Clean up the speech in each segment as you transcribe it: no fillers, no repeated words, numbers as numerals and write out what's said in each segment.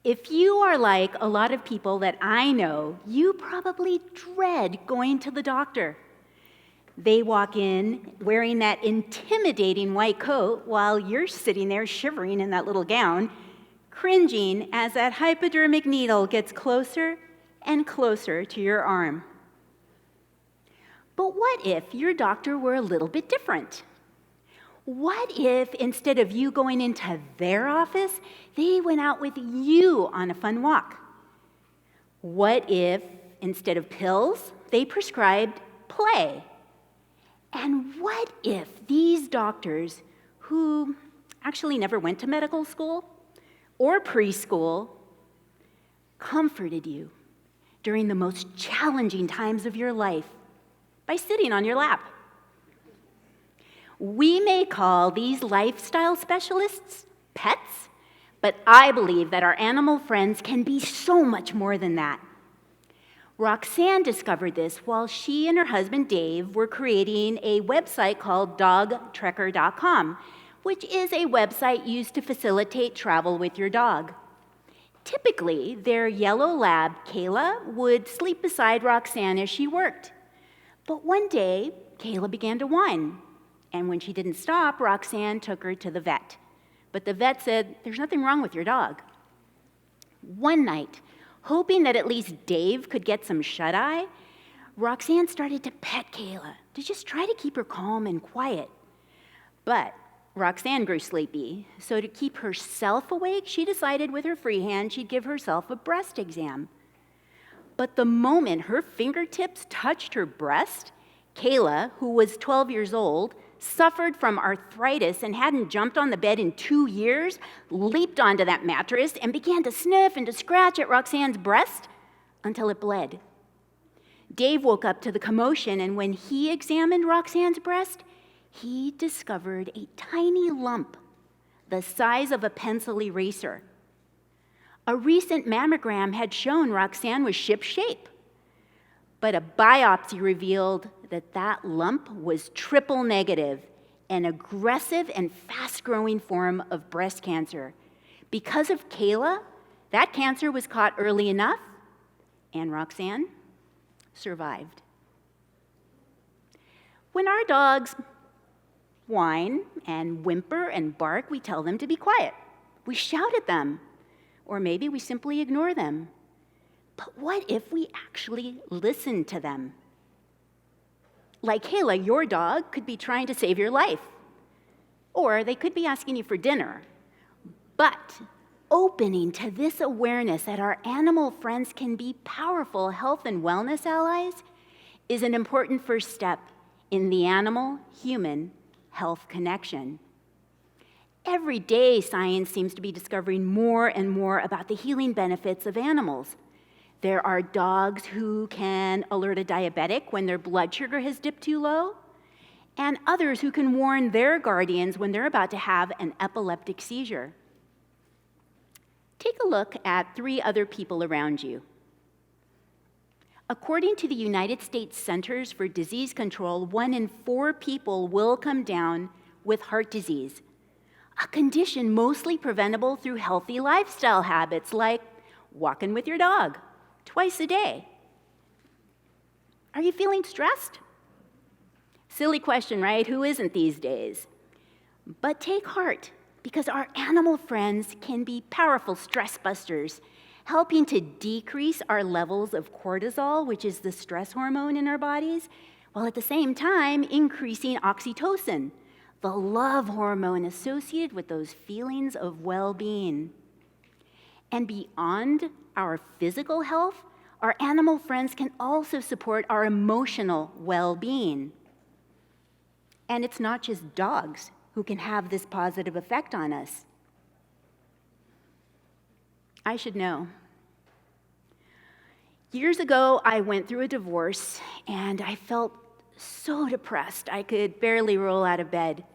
If you are like a lot of people that I know, you probably dread going to the doctor. They walk in wearing that intimidating white coat while you're sitting there shivering in that little gown, cringing as that hypodermic needle gets closer and closer to your arm. But what if your doctor were a little bit different? What if instead of you going into their office, they went out with you on a fun walk? What if instead of pills, they prescribed play? And what if these doctors, who actually never went to medical school or preschool, comforted you during the most challenging times of your life by sitting on your lap? We may call these lifestyle specialists pets, but I believe that our animal friends can be so much more than that. Roxanne discovered this while she and her husband Dave were creating a website called dogtrekker.com, which is a website used to facilitate travel with your dog. Typically, their yellow lab, Kayla, would sleep beside Roxanne as she worked. But one day, Kayla began to whine. And when she didn't stop, Roxanne took her to the vet. But the vet said, "There's nothing wrong with your dog." One night, hoping that at least Dave could get some shut-eye, Roxanne started to pet Kayla to just try to keep her calm and quiet. But Roxanne grew sleepy, so to keep herself awake, she decided with her free hand she'd give herself a breast exam. But the moment her fingertips touched her breast, Kayla, who was 12 years old, suffered from arthritis and hadn't jumped on the bed in 2 years, leaped onto that mattress and began to sniff and to scratch at Roxanne's breast until it bled. Dave woke up to the commotion, and when he examined Roxanne's breast, he discovered a tiny lump the size of a pencil eraser. A recent mammogram had shown Roxanne was ship-shape, but a biopsy revealed that lump was triple negative, an aggressive and fast-growing form of breast cancer. Because of Kayla, that cancer was caught early enough, and Roxanne survived. When our dogs whine and whimper and bark, we tell them to be quiet. We shout at them, or maybe we simply ignore them. But what if we actually listen to them? Like Kayla, your dog could be trying to save your life, or they could be asking you for dinner. But opening to this awareness that our animal friends can be powerful health and wellness allies is an important first step in the animal-human health connection. Every day, science seems to be discovering more and more about the healing benefits of animals. There are dogs who can alert a diabetic when their blood sugar has dipped too low, and others who can warn their guardians when they're about to have an epileptic seizure. Take a look at 3 other people around you. According to the United States Centers for Disease Control, 1 in 4 people will come down with heart disease, a condition mostly preventable through healthy lifestyle habits like walking with your dog twice a day. Are you feeling stressed? Silly question, right? Who isn't these days? But take heart, because our animal friends can be powerful stress busters, helping to decrease our levels of cortisol, which is the stress hormone in our bodies, while at the same time increasing oxytocin, the love hormone associated with those feelings of well-being. And beyond our physical health, our animal friends can also support our emotional well-being. And it's not just dogs who can have this positive effect on us. I should know. Years ago, I went through a divorce, and I felt so depressed I could barely roll out of bed.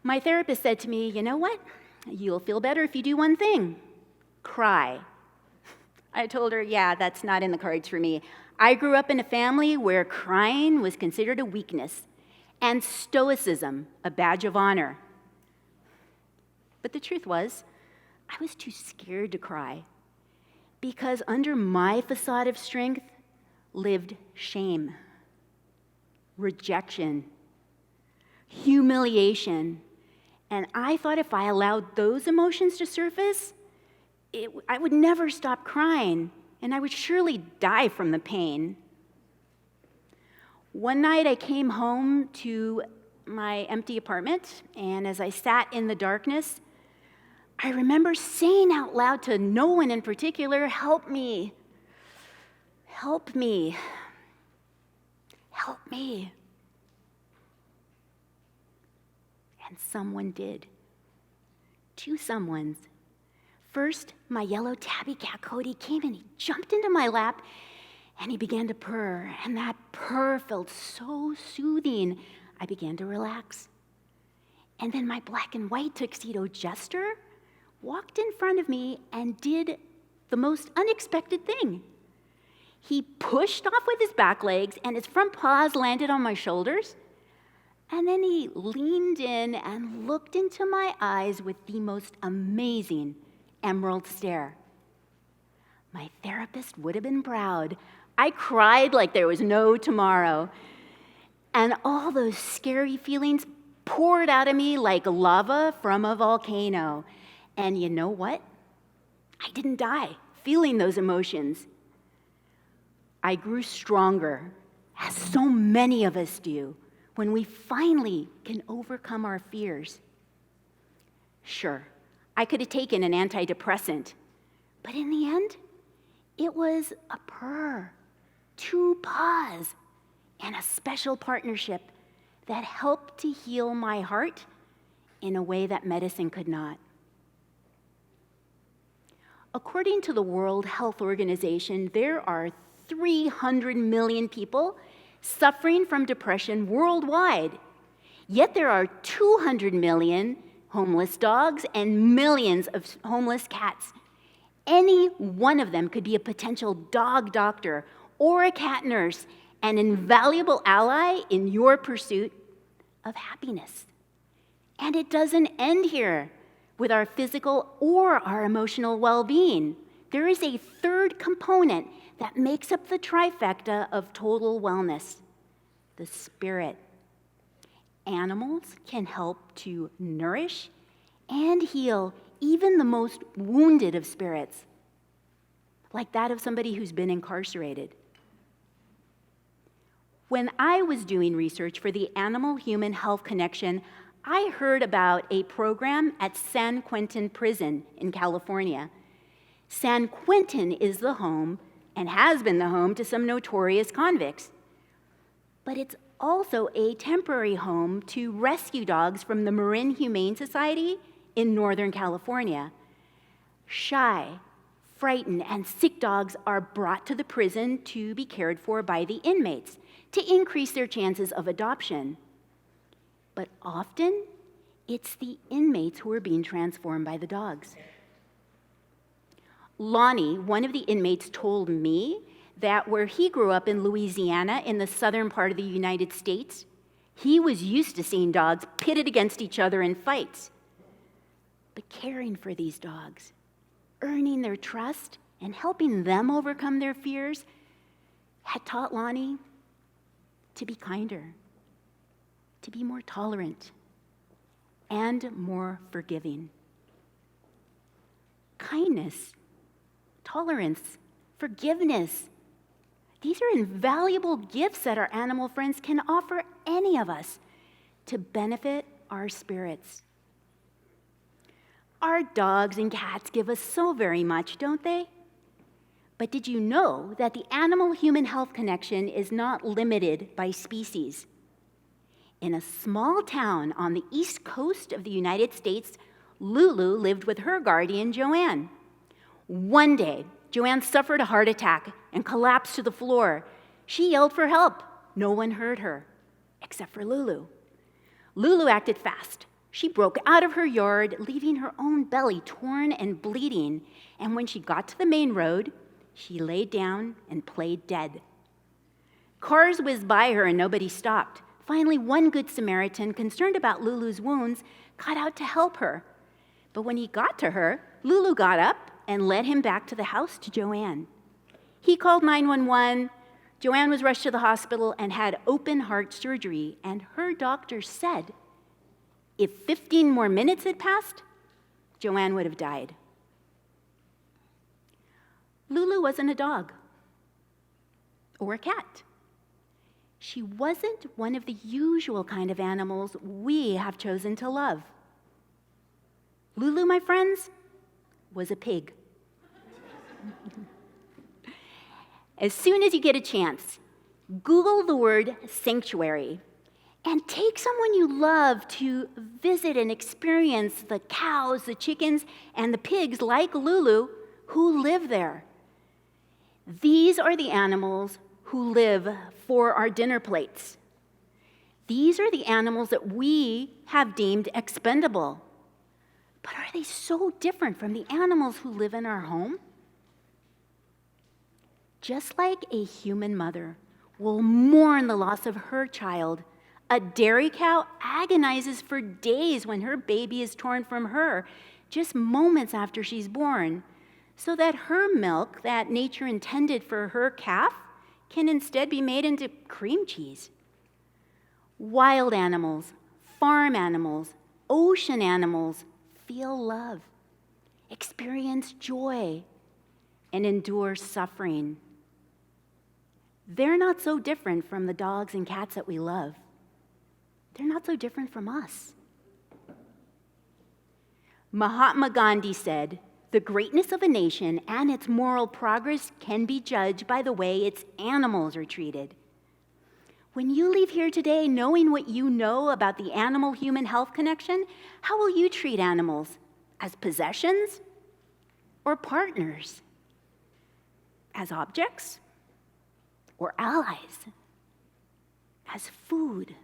My therapist said to me, "You know what? You'll feel better if you do one thing: cry." I told her, yeah, that's not in the cards for me. I grew up in a family where crying was considered a weakness and stoicism a badge of honor. But the truth was, I was too scared to cry, because under my facade of strength lived shame, rejection, humiliation, and I thought if I allowed those emotions to surface, I would never stop crying, and I would surely die from the pain. One night I came home to my empty apartment, and as I sat in the darkness, I remember saying out loud to no one in particular, "Help me, help me, help me." And someone did. Two someones. First, my yellow tabby cat Cody came and he jumped into my lap and he began to purr, and that purr felt so soothing, I began to relax. And then my black and white tuxedo Jester walked in front of me and did the most unexpected thing. He pushed off with his back legs and his front paws landed on my shoulders, and then he leaned in and looked into my eyes with the most amazing emerald stare. My therapist would have been proud. I cried like there was no tomorrow. And all those scary feelings poured out of me like lava from a volcano. And you know what? I didn't die feeling those emotions. I grew stronger, as so many of us do, when we finally can overcome our fears. Sure, I could have taken an antidepressant, but in the end, it was a purr, 2 paws, and a special partnership that helped to heal my heart in a way that medicine could not. According to the World Health Organization, there are 300 million people suffering from depression worldwide. Yet there are 200 million homeless dogs and millions of homeless cats. Any one of them could be a potential dog doctor or a cat nurse, an invaluable ally in your pursuit of happiness. And it doesn't end here with our physical or our emotional well-being. There is a third component that makes up the trifecta of total wellness: the spirit. Animals can help to nourish and heal even the most wounded of spirits, like that of somebody who's been incarcerated. When I was doing research for the Animal-Human Health Connection, I heard about a program at San Quentin Prison in California. San Quentin is the home, and has been the home, to some notorious convicts. But it's also a temporary home to rescue dogs from the Marin Humane Society in Northern California. Shy, frightened, and sick dogs are brought to the prison to be cared for by the inmates to increase their chances of adoption. But often, it's the inmates who are being transformed by the dogs. Lonnie, one of the inmates, told me that where he grew up in Louisiana, in the southern part of the United States, he was used to seeing dogs pitted against each other in fights. But caring for these dogs, earning their trust, and helping them overcome their fears had taught Lonnie to be kinder, to be more tolerant, and more forgiving. Kindness, tolerance, forgiveness. These are invaluable gifts that our animal friends can offer any of us to benefit our spirits. Our dogs and cats give us so very much, don't they? But did you know that the Animal-Human Health Connection is not limited by species? In a small town on the east coast of the United States, Lulu lived with her guardian, Joanne. One day, Joanne suffered a heart attack and collapsed to the floor. She yelled for help. No one heard her, except for Lulu. Lulu acted fast. She broke out of her yard, leaving her own belly torn and bleeding. And when she got to the main road, she laid down and played dead. Cars whizzed by her and nobody stopped. Finally, one good Samaritan, concerned about Lulu's wounds, got out to help her. But when he got to her, Lulu got up and led him back to the house to Joanne. He called 911. Joanne was rushed to the hospital and had open heart surgery, and her doctor said if 15 more minutes had passed, Joanne would have died. Lulu wasn't a dog or a cat. She wasn't one of the usual kind of animals we have chosen to love. Lulu, my friends, was a pig. As soon as you get a chance, Google the word sanctuary and take someone you love to visit and experience the cows, the chickens, and the pigs like Lulu who live there. These are the animals who live for our dinner plates. These are the animals that we have deemed expendable. But are they so different from the animals who live in our home? Just like a human mother will mourn the loss of her child, a dairy cow agonizes for days when her baby is torn from her, just moments after she's born, so that her milk that nature intended for her calf can instead be made into cream cheese. Wild animals, farm animals, ocean animals feel love, experience joy, and endure suffering. They're not so different from the dogs and cats that we love. They're not so different from us. Mahatma Gandhi said, "The greatness of a nation and its moral progress can be judged by the way its animals are treated." When you leave here today knowing what you know about the animal-human health connection, how will you treat animals? As possessions or partners? As objects or allies? As food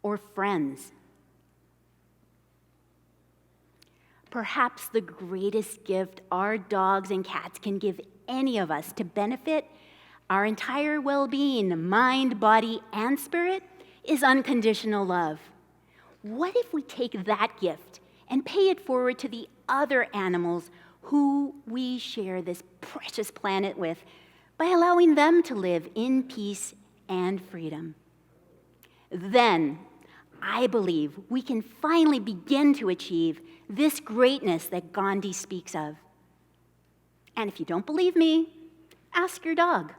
or friends? Perhaps the greatest gift our dogs and cats can give any of us to benefit our entire well-being, mind, body, and spirit, is unconditional love. What if we take that gift and pay it forward to the other animals who we share this precious planet with by allowing them to live in peace and freedom? Then, I believe we can finally begin to achieve this greatness that Gandhi speaks of. And if you don't believe me, ask your dog.